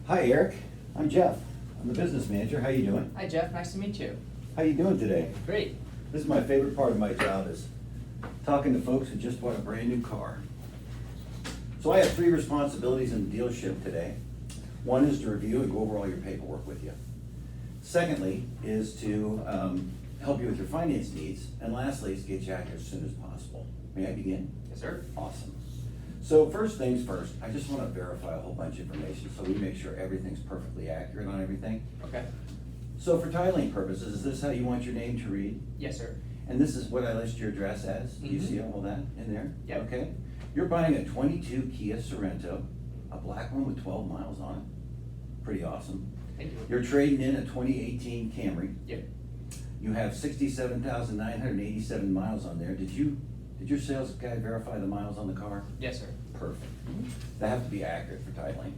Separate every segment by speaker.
Speaker 1: Hi, Eric. I'm Jeff. I'm the business manager. How you doing?
Speaker 2: Hi Jeff, nice to meet you.
Speaker 1: How you doing today?
Speaker 2: Great.
Speaker 1: This is my favorite part of my job is talking to folks who just bought a brand new car. So I have 3 responsibilities in the dealership today. One is to review and go over all your paperwork with you. Secondly is to help you with your finance needs. And lastly is to get you out here as soon as possible. May I begin?
Speaker 2: Yes, sir.
Speaker 1: Awesome. So first things first, I just want to verify a whole bunch of information so we make sure everything's perfectly accurate on everything.
Speaker 2: Okay.
Speaker 1: So for titling purposes, is this how you want your name to read?
Speaker 2: Yes, sir.
Speaker 1: And this is what I list your address as? Do you
Speaker 2: Mhm.
Speaker 1: see all that in there?
Speaker 2: Yep.
Speaker 1: Okay. You're buying a 22 Kia Sorento, a black one with 12 miles on it. Pretty awesome.
Speaker 2: Thank you.
Speaker 1: You're trading in a 2018 Camry.
Speaker 2: Yep.
Speaker 1: You have 67,987 miles on there. Did your sales guy verify the miles on the car?
Speaker 2: Yes, sir.
Speaker 1: Perfect. That have to be accurate for titling.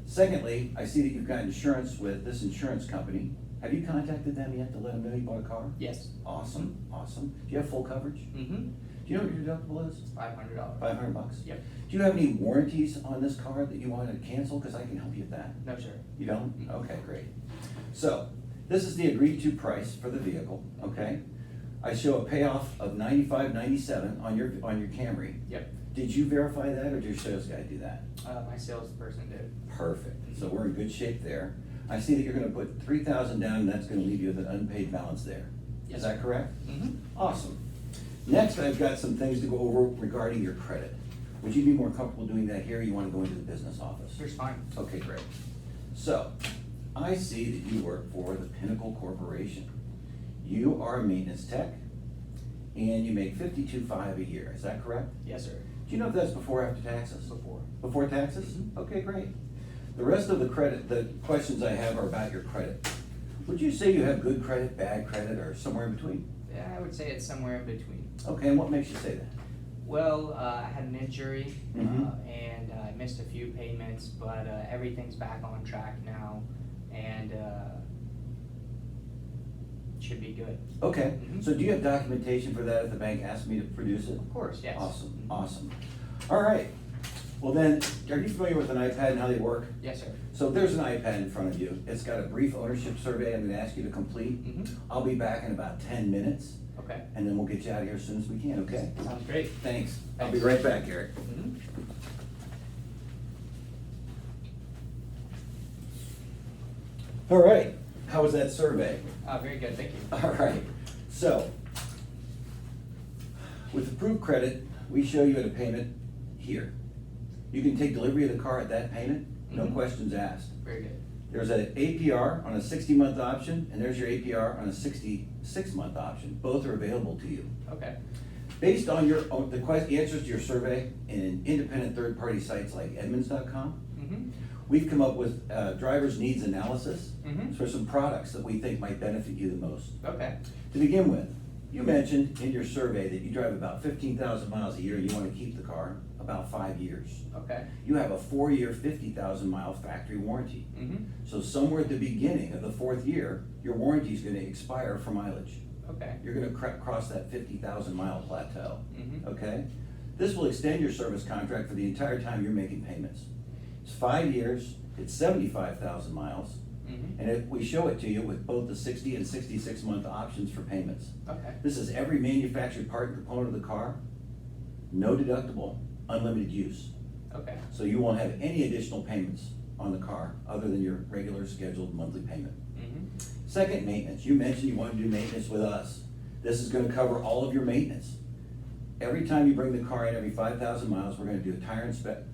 Speaker 1: Secondly, I see that you've got insurance with this insurance company. Have you contacted them yet to let them know you bought a car?
Speaker 2: Yes.
Speaker 1: Awesome, awesome. Do you have full coverage?
Speaker 2: Mm-hmm.
Speaker 1: Do you know what your deductible is?
Speaker 2: $500.
Speaker 1: $500.
Speaker 2: Yep.
Speaker 1: Do you have any warranties on this car that you want to cancel? Because I can help you with that.
Speaker 2: No, sir.
Speaker 1: You don't? Okay, great. So, this is the agreed to price for the vehicle, okay? I show a payoff of $95.97 on your Camry.
Speaker 2: Yep.
Speaker 1: Did you verify that or did your sales guy do that?
Speaker 2: My salesperson did.
Speaker 1: Perfect. So we're in good shape there. I see that you're gonna put $3,000 down and that's gonna leave you with an unpaid balance there.
Speaker 2: Yes,
Speaker 1: Is that
Speaker 2: sir.
Speaker 1: correct?
Speaker 2: Mm-hmm.
Speaker 1: Awesome. Next, I've got some things to go over regarding your credit. Would you be more comfortable doing that here or you wanna go into the business office?
Speaker 2: Here's fine.
Speaker 1: Okay, great. So, I see that you work for the Pinnacle Corporation. You are a maintenance tech and you make $52,500 a year. Is that correct?
Speaker 2: Yes, sir.
Speaker 1: Do you know if that's before or after taxes?
Speaker 2: Before.
Speaker 1: Before taxes?
Speaker 2: Mhm.
Speaker 1: Okay, great. The rest of the questions I have are about your credit. Would you say you have good credit, bad credit, or somewhere in between?
Speaker 2: Yeah, I would say it's somewhere in between.
Speaker 1: Okay, and what makes you say that?
Speaker 2: Well, I had an injury,
Speaker 1: Mhm.
Speaker 2: and I missed a few payments, but everything's back on track now, and should be good.
Speaker 1: Okay,
Speaker 2: Mhm.
Speaker 1: so do you have documentation for that if the bank asks me to produce it?
Speaker 2: Of course, yes.
Speaker 1: Awesome,
Speaker 2: Mhm.
Speaker 1: awesome. All right. Well then, are you familiar with an iPad and how they work?
Speaker 2: Yes, sir.
Speaker 1: So there's an iPad in front of you. It's got a brief ownership survey I'm gonna ask you to complete.
Speaker 2: Mm-hmm.
Speaker 1: I'll be back in about 10 minutes,
Speaker 2: Okay.
Speaker 1: and then we'll get you out of here as soon as we can, okay?
Speaker 2: Sounds great.
Speaker 1: Thanks. I'll be
Speaker 2: Thanks.
Speaker 1: right back, Eric.
Speaker 2: Mm-hmm.
Speaker 1: All right, how was that survey?
Speaker 2: Very good, thank you.
Speaker 1: All right, so with approved credit, we show you at a payment here. You can take delivery of the car at that payment, no
Speaker 2: Mhm.
Speaker 1: questions asked.
Speaker 2: Very good.
Speaker 1: There's an APR on a 60-month option, and there's your APR on a 66-month option. Both are available to you.
Speaker 2: Okay.
Speaker 1: Based on the answers to your survey in independent third-party sites like Edmunds.com,
Speaker 2: Mm-hmm.
Speaker 1: we've come up with driver's needs analysis
Speaker 2: Mhm.
Speaker 1: for some products that we think might benefit you the most.
Speaker 2: Okay.
Speaker 1: To begin with, you mentioned in your survey that you drive about 15,000 miles a year and you want to keep the car about 5 years.
Speaker 2: Okay.
Speaker 1: You have a 4-year, 50,000 mile factory warranty.
Speaker 2: Mm-hmm.
Speaker 1: So somewhere at the beginning of the 4th year, your warranty is going to expire for mileage.
Speaker 2: Okay.
Speaker 1: You're going to cross that 50,000 mile plateau,
Speaker 2: Mm-hmm.
Speaker 1: okay? This will extend your service contract for the entire time you're making payments. It's 5 years, it's 75,000 miles,
Speaker 2: Mm-hmm.
Speaker 1: and we show it to you with both the 60 and 66-month options for payments.
Speaker 2: Okay.
Speaker 1: This is every manufactured part and component of the car, no deductible, unlimited use.
Speaker 2: Okay.
Speaker 1: So you won't have any additional payments on the car other than your regular scheduled monthly payment.
Speaker 2: Mm-hmm.
Speaker 1: Second, maintenance. You mentioned you want to do maintenance with us. This is going to cover all of your maintenance. Every time you bring the car in, every 5,000 miles, we're going to do a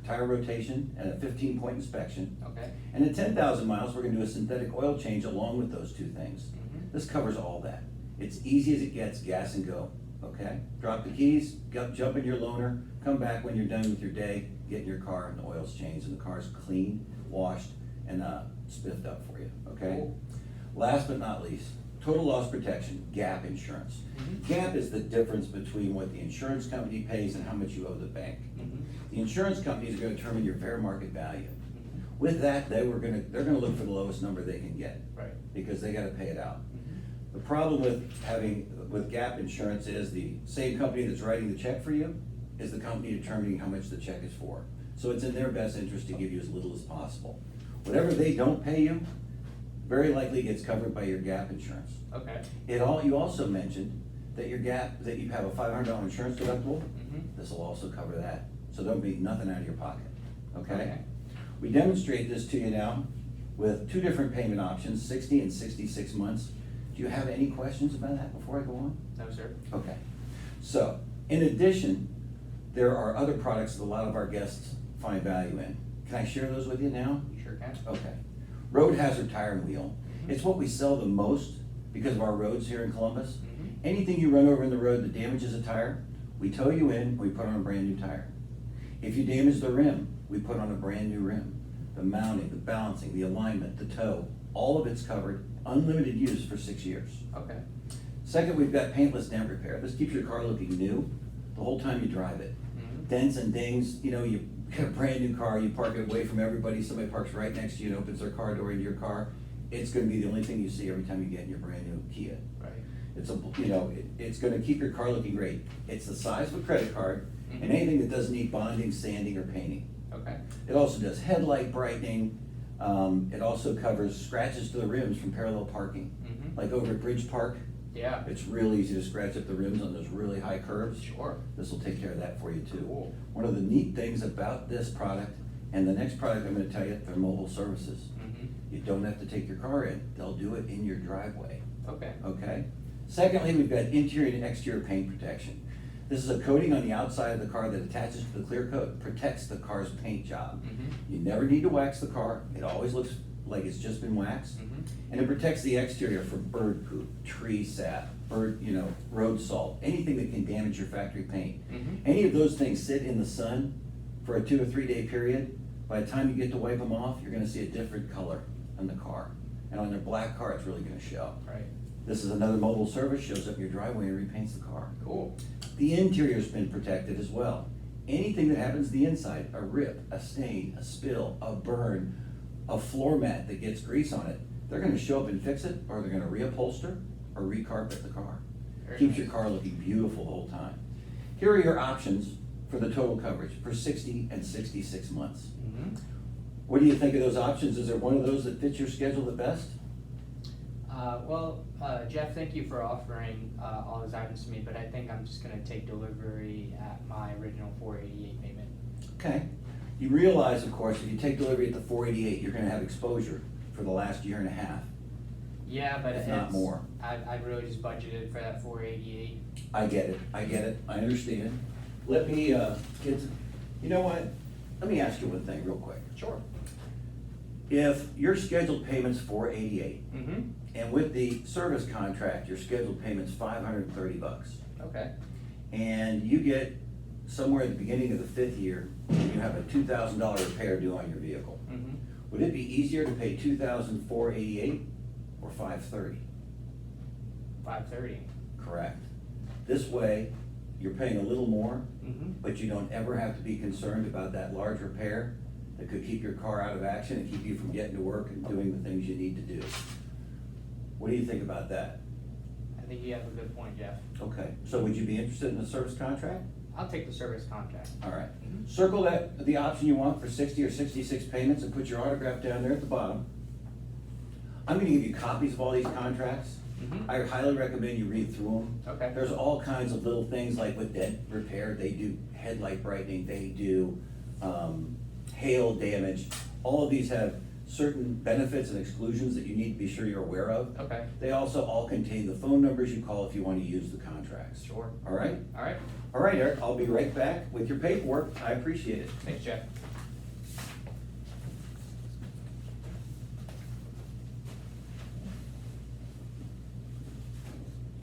Speaker 1: tire rotation and a 15-point inspection.
Speaker 2: Okay.
Speaker 1: And at 10,000 miles, we're going to do a synthetic oil change along with those 2 things.
Speaker 2: Mm-hmm.
Speaker 1: This covers all that. It's easy as it gets, gas and go, okay? Drop the keys, jump in your loaner, come back when you're done with your day, get in your car and the oil's changed and the car's clean, washed, and spiffed up for you, okay?
Speaker 2: Cool.
Speaker 1: Last but not least, total loss protection, GAP insurance.
Speaker 2: Mhm.
Speaker 1: GAP is the difference between what the insurance company pays and how much you owe the bank.
Speaker 2: Mm-hmm.
Speaker 1: The insurance companies are gonna determine your fair market value.
Speaker 2: Mm-hmm.
Speaker 1: With that, they're gonna look for the lowest number they can get,
Speaker 2: Right.
Speaker 1: because they gotta pay it out.
Speaker 2: Mm-hmm.
Speaker 1: The problem with GAP insurance is the same company that's writing the check for you is the company determining how much the check is for. So it's in their best interest to give you as little as possible. Whatever they don't pay you, very likely gets covered by your GAP insurance.
Speaker 2: Okay.
Speaker 1: You also mentioned that your GAP, that you have a $500 insurance deductible.
Speaker 2: Mm-hmm.
Speaker 1: This will also cover that, so there'll be nothing out of your pocket, okay?
Speaker 2: Okay.
Speaker 1: We demonstrate this to you now with two different payment options, 60 and 66 months. Do you have any questions about that before I go on?
Speaker 2: No, sir.
Speaker 1: Okay, so, in addition, there are other products that a lot of our guests find value in. Can I share those with you now?
Speaker 2: Sure can.
Speaker 1: Okay. Road hazard tire and wheel. It's what we sell the most because of our roads here in Columbus.
Speaker 2: Mm-hmm.
Speaker 1: Anything you run over in the road that damages a tire, we tow you in, we put on a brand new tire. If you damage the rim, we put on a brand new rim. The mounting, the balancing, the alignment, the tow, all of it's covered, unlimited use for 6 years.
Speaker 2: Okay.
Speaker 1: Second, we've got paintless dent repair. This keeps your car looking new the whole time you drive it.
Speaker 2: Mm-hmm.
Speaker 1: Dents and dings, you know, you get a brand new car, you park it away from everybody, somebody parks right next to you and opens their car door into your car. It's gonna be the only thing you see every time you get in your brand new Kia.
Speaker 2: Right.
Speaker 1: It's gonna keep your car looking great. It's the size of a credit card, and
Speaker 2: Mhm.
Speaker 1: anything that doesn't need bonding, sanding, or painting.
Speaker 2: Okay.
Speaker 1: It also does headlight brightening. It also covers scratches to the rims from parallel parking.
Speaker 2: Mm-hmm.
Speaker 1: Like over at Bridge Park,
Speaker 2: Yeah.
Speaker 1: it's real easy to scratch up the rims on those really high curves.
Speaker 2: Sure.
Speaker 1: This will take care of that for you too.
Speaker 2: Cool.
Speaker 1: One of the neat things about this product, and the next product I'm gonna tell you, they're mobile services.
Speaker 2: Mm-hmm.
Speaker 1: You don't have to take your car in, they'll do it in your driveway,
Speaker 2: Okay.
Speaker 1: okay? Secondly, we've got interior and exterior paint protection. This is a coating on the outside of the car that attaches to the clear coat, protects the car's paint job.
Speaker 2: Mm-hmm.
Speaker 1: You never need to wax the car, it always looks like it's just been waxed.
Speaker 2: Mm-hmm.
Speaker 1: And it protects the exterior from bird poop, tree sap, road salt, anything that can damage your factory paint.
Speaker 2: Mm-hmm.
Speaker 1: Any of those things sit in the sun for a 2 or 3 day period. By the time you get to wipe them off, you're gonna see a different color on the car. And on your black car, it's really gonna show.
Speaker 2: Right.
Speaker 1: This is another mobile service, shows up your driveway and repaints the car.
Speaker 2: Cool.
Speaker 1: The interior's been protected as well. Anything that happens to the inside, a rip, a stain, a spill, a burn, a floor mat that gets grease on it, they're gonna show up and fix it, or they're gonna reupholster or recarpet the car.
Speaker 2: Very
Speaker 1: Keeps
Speaker 2: nice.
Speaker 1: your car looking beautiful the whole time. Here are your options for the total coverage for 60 and 66 months.
Speaker 2: Mm-hmm.
Speaker 1: What do you think of those options? Is there one of those that fits your schedule the best?
Speaker 2: Jeff, thank you for offering all those items to me, but I think I'm just gonna take delivery at my original $488 payment.
Speaker 1: Okay. You realize, of course, if you take delivery at the 488, you're gonna have exposure for the last year and a half.
Speaker 2: Yeah, but
Speaker 1: If not more.
Speaker 2: I really just budgeted for that $488.
Speaker 1: I get it, I understand. Let me, you know what? Let me ask you one thing real quick.
Speaker 2: Sure.
Speaker 1: If your scheduled payment's $488,
Speaker 2: Mm-hmm.
Speaker 1: and with the service contract, your scheduled payment's $530,
Speaker 2: Okay.
Speaker 1: and you get somewhere at the beginning of the 5th year, you have a $2,000 repair due on your vehicle,
Speaker 2: Mm-hmm.
Speaker 1: would it be easier to pay $2,488 or $530?
Speaker 2: $530.
Speaker 1: Correct. This way, you're paying a little more,
Speaker 2: Mm-hmm.
Speaker 1: but you don't ever have to be concerned about that large repair that could keep your car out of action and keep you from getting to work and doing the things you need to do. What do you think about that?
Speaker 2: I think you have a good point, Jeff.
Speaker 1: Okay, so would you be interested in the service contract?
Speaker 2: I'll take the service contract.
Speaker 1: All right.
Speaker 2: Mhm.
Speaker 1: Circle the option you want for 60 or 66 payments and put your autograph down there at the bottom. I'm gonna give you copies of all these contracts.
Speaker 2: Mm-hmm.
Speaker 1: I highly recommend you read through them.
Speaker 2: Okay.
Speaker 1: There's all kinds of little things like with dent repair, they do headlight brightening, they do hail damage. All of these have certain benefits and exclusions that you need to be sure you're aware of.
Speaker 2: Okay.
Speaker 1: They also all contain the phone numbers you call if you want to use the contracts.
Speaker 2: Sure.
Speaker 1: All right?
Speaker 2: All right.
Speaker 1: All right, Eric, I'll be right back with your paperwork. I appreciate it.
Speaker 2: Thanks, Jeff.